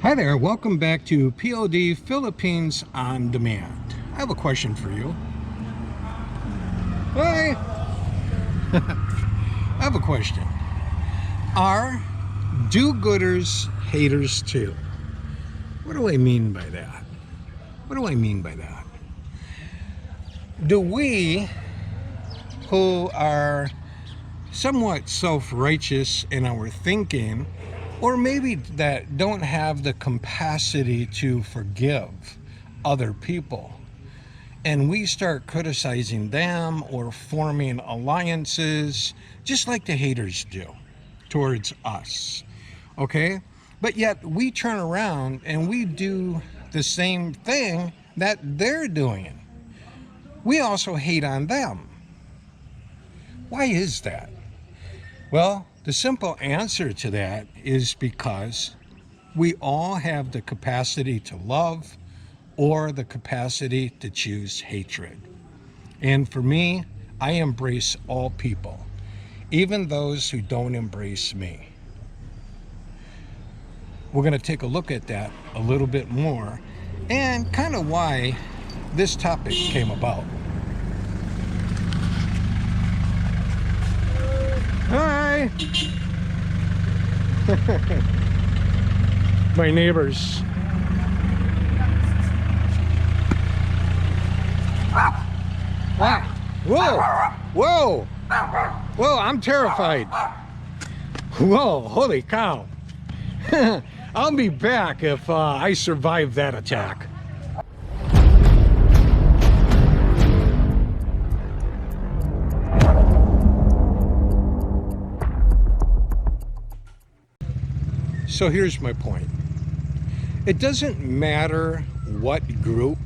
Hi there, welcome back to POD Philippines On Demand. I have a question for you. Hi! I have a question. Are do-gooders haters too? What do I mean by that? What do I mean by that? Do we, who are somewhat self-righteous in our thinking, or maybe that don't have the capacity to forgive other people, and we start criticizing them or forming alliances just like the haters do towards us, okay? But yet we turn around and we do the same thing that they're doing. We also hate on them. Why is that? Well, the simple answer to that is because we all have the capacity to love or the capacity to choose hatred. And for me, I embrace all people, even those who don't embrace me. We're going to take a look at that a little bit more and kind of why this topic came about. Hi! My neighbors. Wow! Whoa! Whoa! Whoa! I'm terrified. Whoa! Holy cow! I'll be back if I survive that attack. So here's my point. It doesn't matter what group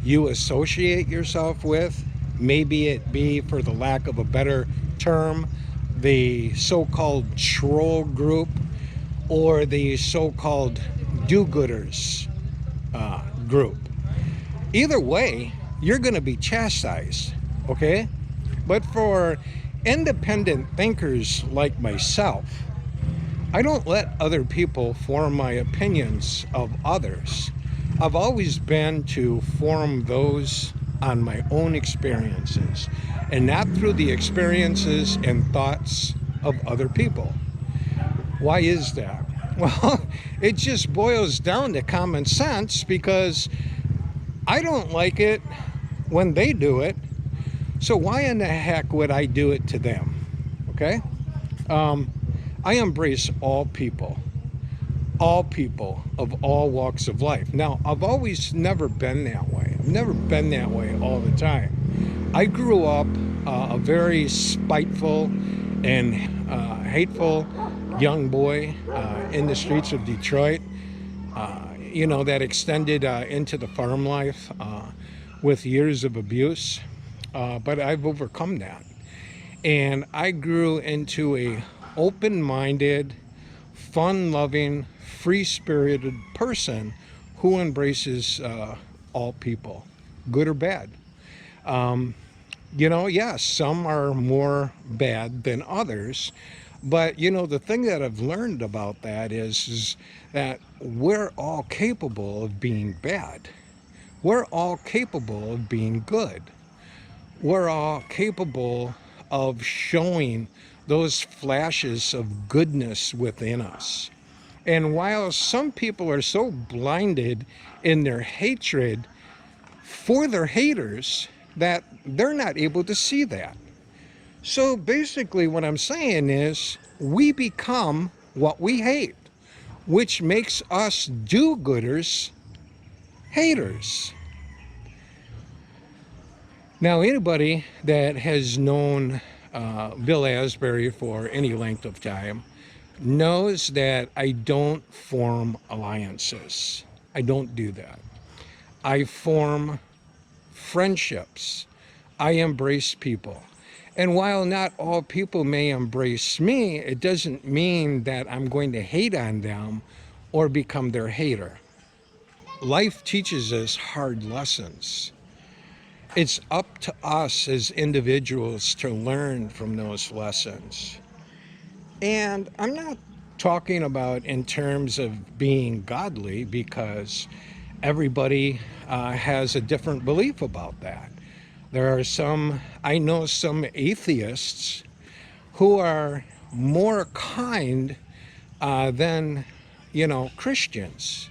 you associate yourself with. Maybe it be, for the lack of a better term, the so-called troll group or the so-called do-gooders group. Either way, you're going to be chastised, okay? But for independent thinkers like myself, I don't let other people form my opinions of others. I've always been to form those on my own experiences and not through the experiences and thoughts of other people. Why is that? Well, it just boils down to common sense, because I don't like it when they do it, so why in the heck would I do it to them? Okay? I embrace all people of all walks of life. Now, I've always never been that way. I've never been that way all the time. I grew up a very spiteful and hateful young boy in the streets of Detroit, that extended into the farm life with years of abuse. But I've overcome that. And I grew into a open-minded, fun-loving, free-spirited person who embraces all people, good or bad. Yes, some are more bad than others, but the thing that I've learned about that is that we're all capable of being bad. We're all capable of being good. We're all capable of showing those flashes of goodness within us. And while some people are so blinded in their hatred for their haters that they're not able to see that. So basically what I'm saying is we become what we hate, which makes us do-gooders haters. Now, anybody that has known Bill Asberry for any length of time knows that I don't form alliances. I don't do that. I form friendships. I embrace people. And while not all people may embrace me, it doesn't mean that I'm going to hate on them or become their hater. Life teaches us hard lessons. It's up to us as individuals to learn from those lessons. And I'm not talking about in terms of being godly, because everybody has a different belief about that. There are some, I know some atheists who are more kind than, Christians,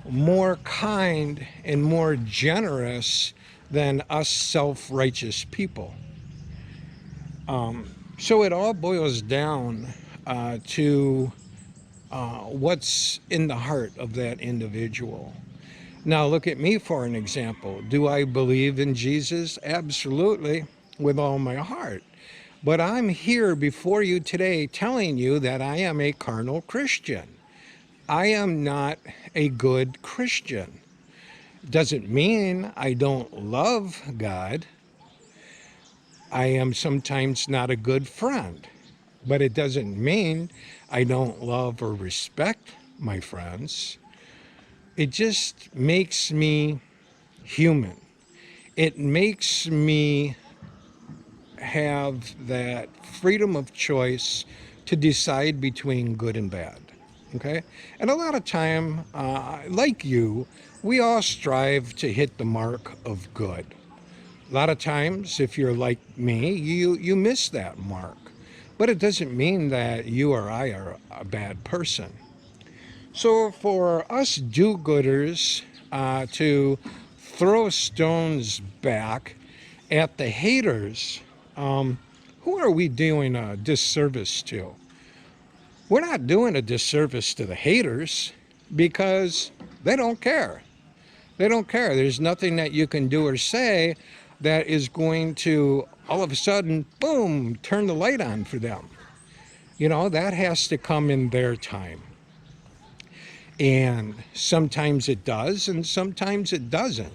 more kind and more generous than us self-righteous people. So it all boils down to what's in the heart of that individual. Now, look at me for an example. Do I believe in Jesus? Absolutely, with all my heart. But I'm here before you today telling you that I am a carnal Christian. I am not a good Christian. Doesn't mean I don't love God. I am sometimes not a good friend. But it doesn't mean I don't love or respect my friends. It just makes me human. It makes me have that freedom of choice to decide between good and bad. Okay? And a lot of time, like you, we all strive to hit the mark of good. A lot of times, if you're like me, you miss that mark. But it doesn't mean that you or I are a bad person. So for us do-gooders to throw stones back at the haters, who are we doing a disservice to? We're not doing a disservice to the haters because they don't care. They don't care. There's nothing that you can do or say that is going to all of a sudden, boom, turn the light on for them. That has to come in their time. And sometimes it does, and sometimes it doesn't.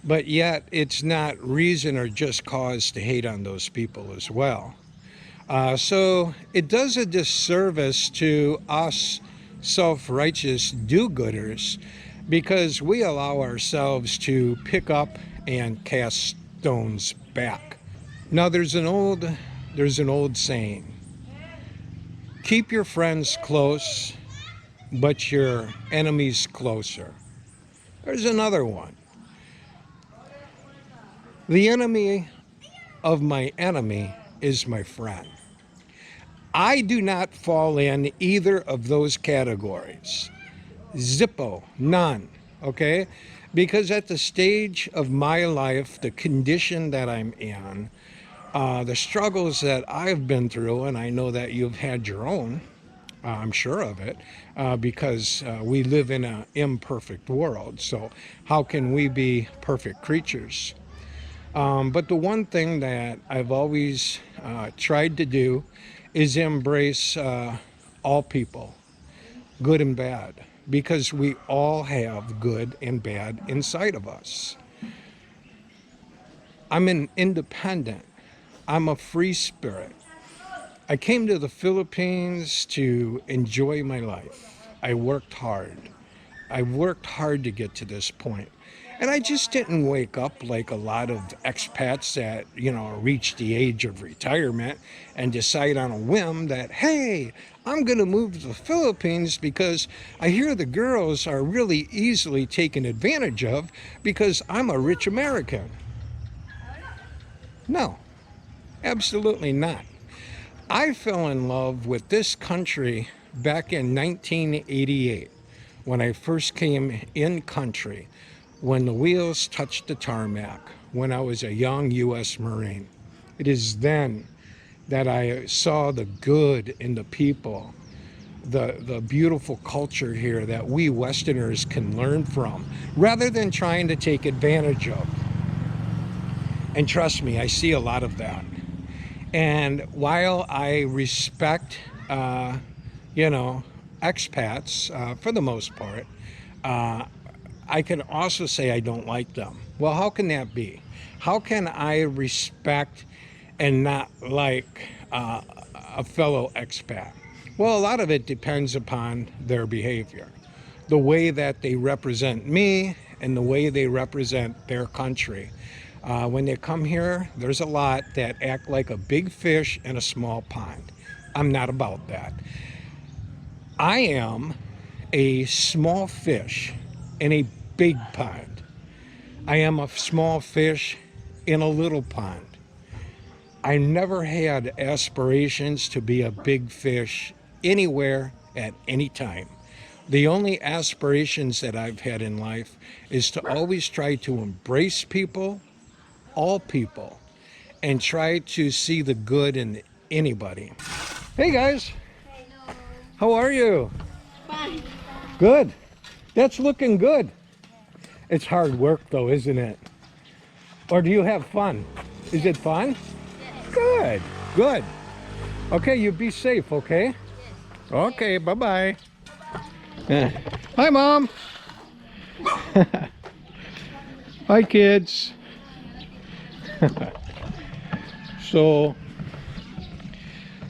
But yet, it's not reason or just cause to hate on those people as well. So it does a disservice to us self-righteous do-gooders because we allow ourselves to pick up and cast stones back. Now, there's an old saying: keep your friends close, but your enemies closer. There's another one: the enemy of my enemy is my friend. I do not fall in either of those categories. Zippo, none, okay? Because at the stage of my life, the condition that I'm in, the struggles that I've been through, and I know that you've had your own, I'm sure of it, because we live in an imperfect world. So how can we be perfect creatures? But the one thing that I've always tried to do is embrace all people, good and bad, because we all have good and bad inside of us. I'm an independent. I'm a free spirit. I came to the Philippines to enjoy my life. I worked hard. I worked hard to get to this point. And I just didn't wake up like a lot of expats that, reach the age of retirement and decide on a whim that, hey, I'm going to move to the Philippines because I hear the girls are really easily taken advantage of because I'm a rich American. No, absolutely not. I fell in love with this country back in 1988 when I first came in country, when the wheels touched the tarmac, when I was a young U.S. Marine. It is then that I saw the good in the people, the beautiful culture here that we Westerners can learn from, rather than trying to take advantage of. And trust me, I see a lot of that. And while I respect, expats for the most part, I can also say I don't like them. Well, how can that be? How can I respect and not like a fellow expat? Well, a lot of it depends upon their behavior, the way that they represent me and the way they represent their country. When they come here, there's a lot that act like a big fish in a small pond. I'm not about that. I am a small fish in a big pond. I am a small fish in a little pond. I never had aspirations to be a big fish anywhere at any time. The only aspirations that I've had in life is to always try to embrace people, all people, and try to see the good in anybody. Hey guys, how are you? Fine. Good. That's looking good. It's hard work though, isn't it? Or do you have fun? Is it fun? Yes. Good, good. Okay, you be safe, okay? Yes. Okay, bye-bye. Hi, Mom. Hi, kids. So,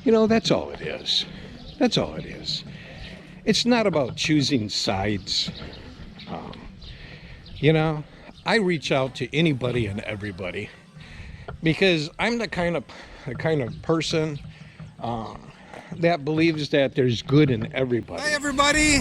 you know, that's all it is. That's all it is. It's not about choosing sides. You know, I reach out to anybody and everybody because I'm the kind of person that believes that there's good in everybody. Hi, everybody.